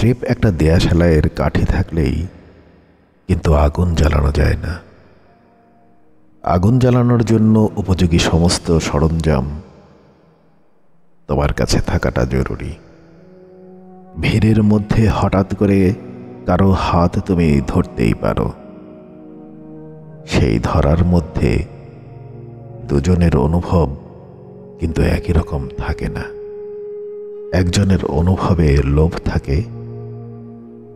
স্রেফ একটা দেয়াশালাইয়ের কাঠি থাকলেই কিন্তু আগুন জ্বালানো যায় না। আগুন জ্বালানোর জন্য উপযোগী সমস্ত সরঞ্জাম তোমার কাছে থাকাটা জরুরি। ভিড়ের মধ্যে হঠাৎ করে কারো হাত তুমি ধরতেই পারো। সেই ধরার মধ্যে দুজনের অনুভব কিন্তু একই রকম থাকে না। একজনের অনুভবে লোভ থাকে,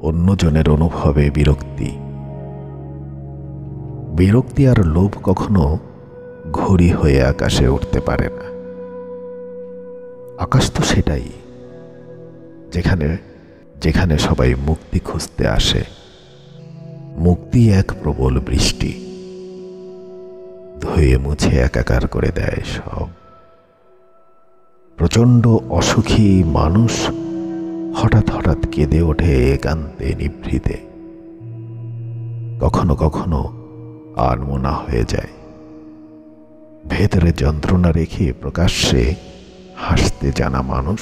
অন্যজনের অনুভবে বিরক্তি। বিরক্তি আর লোভ কখনো ঘুড়ি হয়ে আকাশে উঠতে পারে না। আকাশ তো সেটাই, যেখানে যেখানে সবাই মুক্তি খুঁজতে আসে। মুক্তি এক প্রবল বৃষ্টি, ধুয়ে মুছে একাকার করে দেয় সব। প্রচণ্ড অসুখী মানুষ হঠাৎ হঠাৎ কেঁদে ওঠে একান্তে নিভৃতে। কখনো কখনো আনমনা হয়ে যায়। ভেতরে যন্ত্রণা রেখে প্রকাশ্যে হাসতে জানা মানুষ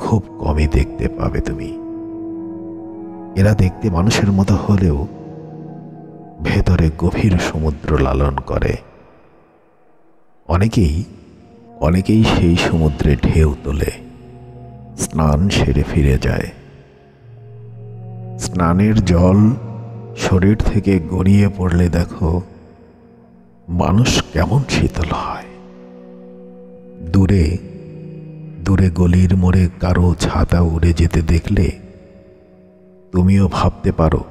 খুব কমই দেখতে পাবে তুমি। এরা দেখতে মানুষের মতো হলেও ভেতরে গভীর সমুদ্র লালন করে। অনেকেই সেই সমুদ্রে ঢেউ তোলে, স্নান সেরে ফিরে যায়। স্নানের জল শরীর থেকে গড়িয়ে পড়লে দেখো মানুষ কেমন শীতল হয়। দূরে দূরে গলির মোড়ে কারো ছাতা উড়ে যেতে দেখলে তুমিও ভাবতে পারো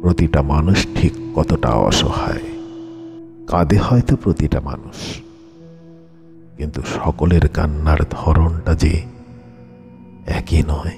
প্রতিটা মানুষ ঠিক কতটা অসহায়। কাঁদে হয়তো প্রতিটা মানুষ, কিন্তু সকলের কান্নার ধরনটা যে একই নয়।